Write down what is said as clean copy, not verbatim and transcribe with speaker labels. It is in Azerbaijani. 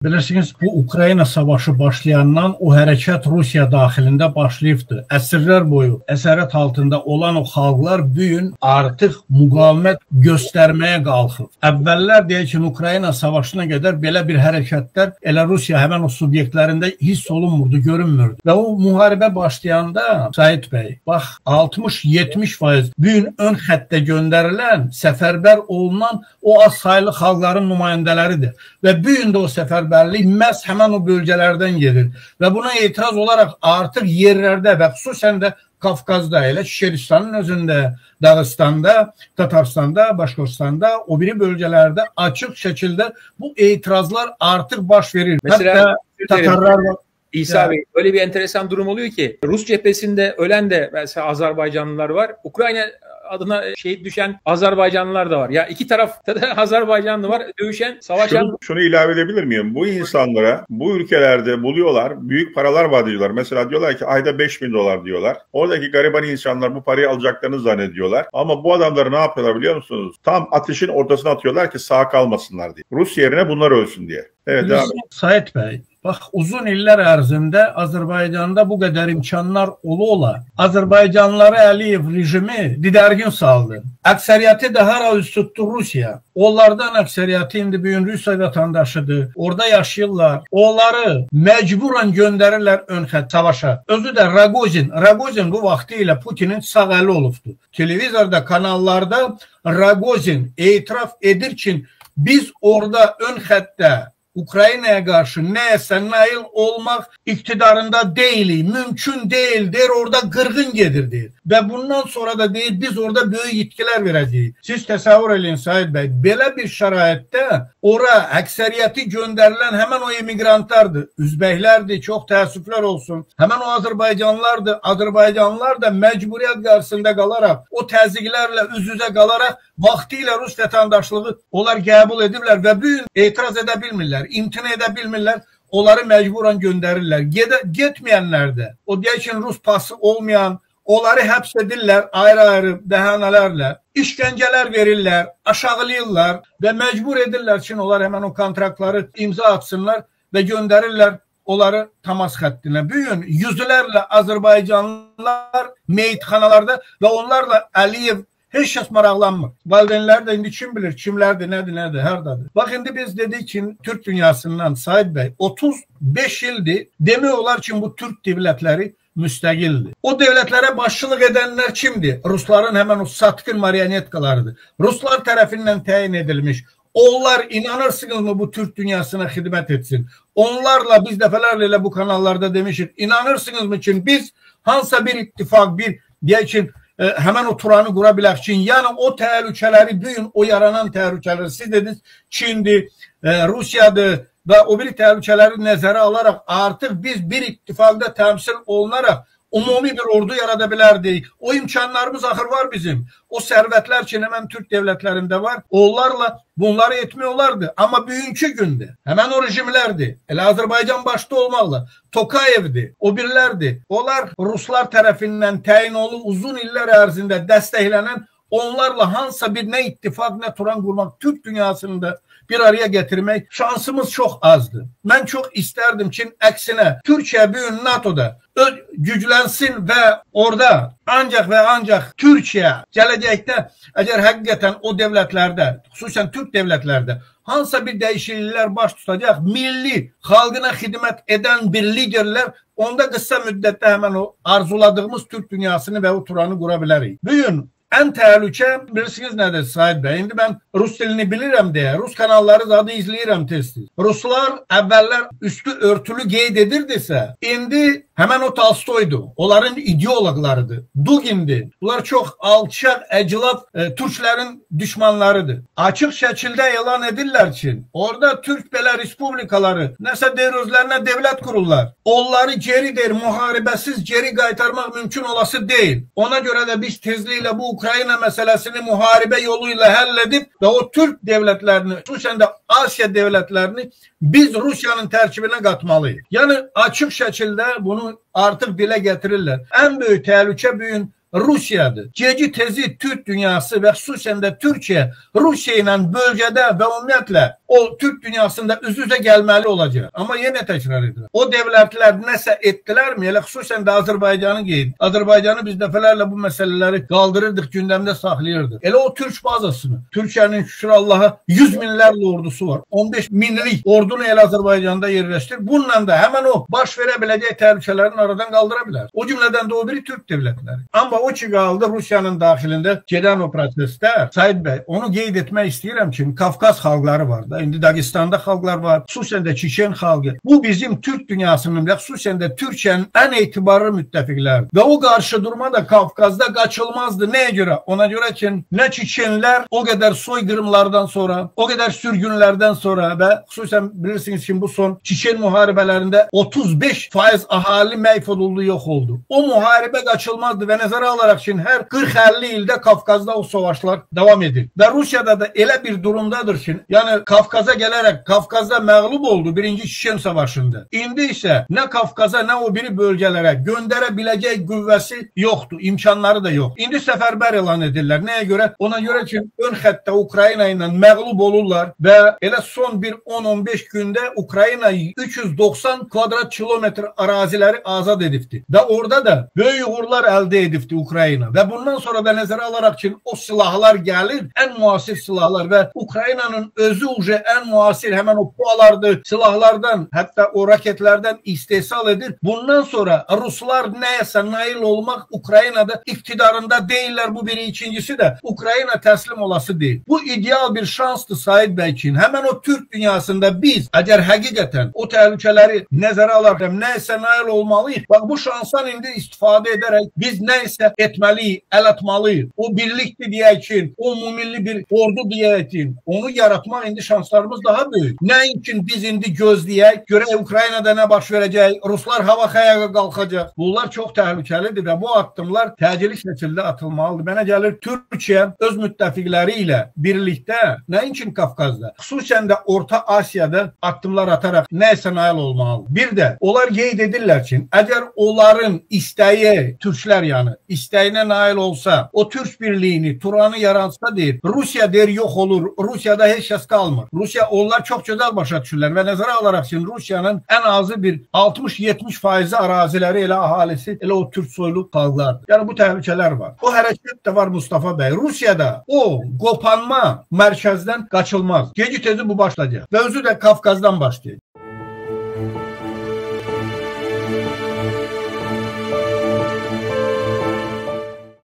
Speaker 1: Bilirsiniz, bu Ukrayna savaşı başlayandan o hərəkət Rusiya daxilində başlayıbdır. Əsrlər boyu əsarət altında olan o xalqlar bu gün artıq müqavimət göstərməyə qalxıb. Əvvəllər deyək ki, Ukrayna savaşına qədər belə bir hərəkətlər elə Rusiya həmən o subyektlərində hiss olunmurdu, görünmürdü. Və o müharibə başlayanda Sait bəy, bax 60-70% bu gün ön xəttə göndərilən, səfərbər olunan o az saylı xalqların nümayəndələridir. Və bu gün də o səfərbərlik məhz həmən o bölgələrdən gedir. Və buna etiraz olaraq artıq yerlərdə və xüsusən də Qafqazda, elə Şişeristanın özündə, Dağıstanda, Tatarstanda, Başqorstanda, o biri bölgələrdə açıq şəkildə bu etirazlar artıq baş verir.
Speaker 2: Mesela Tatarlar var. İsa Bey, öyle bir enteresan durum oluyor ki Rus cephesinde ölen de mesela Azerbaycanlılar var. Ukrayna adına şehit düşen Azerbaycanlılar da var. Ya iki tarafta da Azerbaycanlı var, dövüşen, savaşan.
Speaker 3: Şunu ilave edebilir miyim? Bu insanlara bu ülkelerde buluyorlar, büyük paralar vaat ediyorlar. Mesela diyorlar ki ayda 5.000 dolar diyorlar. Oradaki gariban insanlar bu parayı alacaklarını zannediyorlar. Ama bu adamları ne yapıyorlar biliyor musunuz? Tam ateşin ortasına atıyorlar ki sağ kalmasınlar diye. Rus yerine bunlar ölsün diye. Evet abi.
Speaker 1: Sait Bey, bax uzun illər ərzində Azərbaycanda bu qədər imkanlar ola Azərbaycanlıları Əliyev rejimi didərgin saldı. Əksəriyyəti də hara üst tutdu Rusiya. Onlardan əksəriyyəti indi bugün Rusiya vətəndaşıdır. Orada yaşayırlar. Onları məcburan göndərirlər ön xətt savaşa. Özü də Ragozin bu vaxtı ilə Putinin sağ əli olubdu. Televizorda, kanallarda Ragozin etiraf edir ki, biz orada ön xəttdə Ukraynaya qarşı nəyəsə nail olmaq iktidarında deyilik, mümkün deyil, deyir, orada qırğın gedir, deyir. Və bundan sonra da deyir, biz orada böyük itkilər verəcəyik. Siz təsəvvür edin, Sait bəy, belə bir şəraitdə ora əksəriyyəti göndərilən həmən o emigrantlardır, üzbəklərdir, çox təəssüflər olsun. Həmən o Azərbaycanlılardır, Azərbaycanlılar da məcburiyyət qarşısında qalaraq, o təzyiqlərlə üz-üzə qalaraq vaxtı ilə Rus vətəndaşlığı onlar qəbul edirlər və bu gün etiraz edə bilmirlər, imtina edə bilmirlər, onları məcburan göndərirlər. Getməyənlər də, o deyək ki, Rus pası olmayan, onları həbs edirlər ayrı-ayrı bəhanələrlə, işgəncələr verirlər, aşağılayırlar və məcbur edirlər ki, onlar həmən o kontraktları imza atsınlar və göndərirlər onları təmas xəttinə. Bugün yüzlərlə Azərbaycanlılar meyitxanalarda və onlarla Əliyev heç kəs maraqlanmır. Valideynlər də indi kim bilir, kimlərdir, nədir, hardadır. Bax, indi biz dedik ki, Türk dünyasından Sait bəy 35 ildir demək olar ki, bu Türk devlətləri müstəqildir. O devlətlərə başçılıq edənlər kimdir? Rusların həmən o satqın marionetkalarıdır. Ruslar tərəfindən təyin edilmiş. Onlar inanırsınızmı bu Türk dünyasına xidmət etsin? Onlarla biz dəfələrlə elə bu kanallarda demişik, inanırsınızmı ki, biz hansısa bir ittifaq, bir deyək ki, həmən o Turanı qura bilək ki, yəni o təhlükələri, bugün o yaranan təhlükələri, siz dediniz Çindir, Rusiyadır və o bir təhlükələri nəzərə alaraq artıq biz bir ittifaqda təmsil olunaraq umumi bir ordu yarada bilərdik. O imkanlarımız axır var bizim. O sərvətlər ki, həmən Türk devlətlərində var. Onlarla bunları etmək olardı. Amma bugünkü gündə həmən o rejimlərdir. Elə Azərbaycan başda olmaqla Tokayevdir, o birlərdir. Onlar Ruslar tərəfindən təyin olunub uzun illər ərzində dəstəklənən, onlarla hansısa bir nə ittifaq, nə Turan qurmaq, Türk dünyasında bir araya getirmək şansımız çox azdır. Mən çox istərdim ki, əksinə Türkiyə bugün NATO'da güclənsin və orada ancaq və ancaq Türkiyə gələcəkdə əgər həqiqətən o devlətlərdə, xüsusən Türk devlətlərdə hansısa bir dəyişikliklər baş tutacaq, milli, xalqına xidmət edən bir liderlər, onda qısa müddətdə həmən o arzuladığımız Türk dünyasını və o Turanı qura bilərik. Bugün ən təhlükə, bilirsiniz nədir Sait bəy? İndi mən Rus dilini bilirəm deyə, Rus kanalları zadı izləyirəm tez-tez. Ruslar əvvəllər üstü örtülü qeyd edirdisə, indi həmən o Tolstoydur, onların ideologlarıdır, Dugindir. Bunlar çox alçaq, əclaf Türklərin düşmanlarıdır. Açıq şəkildə elan edirlər ki, orada Türk belə respublikaları nəsə deyir, özlərinə devlət qururlar. Onları geri deyir, müharibəsiz geri qaytarmaq mümkün olası deyil. Ona görə də biz tezliklə bu Ukrayna məsələsini müharibə yolu ilə həll edib və o Türk devlətlərini, xüsusən də Asiya devlətlərini biz Rusiyanın tərkibinə qatmalıyıq. Yəni açıq şəkildə bunu artıq dilə gətirirlər. Ən böyük təhlükə bugün Rusiyadır. Geci tezi Türk dünyası və xüsusən də Türkiyə Rusiya ilə bölgədə və ümumiyyətlə o Türk dünyasında üz-üzə gəlməli olacaq. Amma yenə təkrar edirəm. O dövlətlər nəsə etdilərmi? Elə xüsusən də Azərbaycanı qeyd. Azərbaycanı biz dəfələrlə bu məsələləri qaldırırdıq, gündəmdə saxlayırdıq. Elə o Türk bazasını, Türkiyənin şükür Allaha 100 minlərlə ordusu var. 15 minlik ordunu elə Azərbaycanda yerləşdir. Bununla da həmən o baş verə biləcək təhlükələrini aradan qaldıra bilər. O cümlədən də o biri Türk dövlətləri. Amma o ki qaldı Rusiyanın daxilində gedən o prosesdə, Said bəy, onu qeyd etmək istəyirəm ki, Kafkaz xalqları var da, indi Dağıstanda xalqlar var, xüsusən də Çeçen xalqı. Bu bizim Türk dünyasının və xüsusən də Türkiyənin ən etibarlı müttəfiqləridir. Və o qarşı durma da Kafkazda qaçılmazdı. Nəyə görə? Ona görə ki, nə Çeçenlər o qədər soyqırımlardan sonra, o qədər sürgünlərdən sonra və xüsusən bilirsiniz ki, bu son Çeçen müharibələrində 35% ahali məhv olundu, yox oldu. O müharibə qaçılmazdı və nəzərə alaraq ki, hər 40-50 ildə Kafkazda o savaşlar davam edir. Və Rusiyada da elə bir durumdadır ki, yəni Kafkaza gələrək Kafkazda məğlub oldu birinci Çeçen savaşında. İndi isə nə Kafkaza, nə o biri bölgələrə göndərə biləcək qüvvəsi yoxdur, imkanları da yox. İndi səfərbər elan edirlər. Nəyə görə? Ona görə ki, ön xəttə Ukrayna ilə məğlub olurlar və elə son bir 10-15 gündə Ukrayna 390 kvadrat kilometr araziləri azad edibdi. Və orada da böyük uğurlar əldə edibdi Ukrayna. Və bundan sonra da nəzərə alaraq ki, o silahlar gəlir, ən müasir silahlar və Ukraynanın özü uca ən müasir həmən o pualardır, silahlardan, hətta o raketlərdən istehsal edir. Bundan sonra Ruslar nəyəsə nail olmaq Ukraynada iktidarında deyirlər, bu biri. İkincisi də Ukrayna təslim olası deyil. Bu ideal bir şansdır Said bəy ki, həmən o Türk dünyasında biz əgər həqiqətən o təhlükələri nəzərə alaraq nəyəsə nail olmalıyıq. Bax, bu şansdan indi istifadə edərək biz nəyəsə etməliyik, əl atmalıyıq. O birlikdir deyək ki, o umumilli bir ordu deyək ki, onu yaratmaq indi şanslarımız daha böyük. Nəinki biz indi gözləyək, görək Ukraynada nə baş verəcək, Ruslar hava xəyağa qalxacaq. Bunlar çox təhlükəlidir və bu addımlar təcili şəkildə atılmalıdır. Mənə gəlir Türkiyə öz müttəfiqləri ilə birlikdə, nəinki Kafkazda, xüsusən də Orta Asiyada addımlar ataraq nəyəsə nail olmalıdır. Bir də onlar qeyd edirlər ki, əgər onların istəyi, Türklər yəni, istəyinə nail olsa, o Türk birliyini, Turanı yaratsa deyir, Rusiya deyir, yox olur, Rusiyada heç kəs qalmır. Rusiya, onlar çox gözəl başa düşürlər və nəzərə alaraq ki, Rusiyanın ən azı bir 60-70% araziləri elə ahalisi, elə o Türk soylu xalqlardır. Yəni bu təhlükələr var. O hərəkət də var Mustafa bəy. Rusiyada o qopanma mərkəzdən qaçılmaz. Geci tezi bu başlayacaq və özü də Kafkazdan başlayacaq.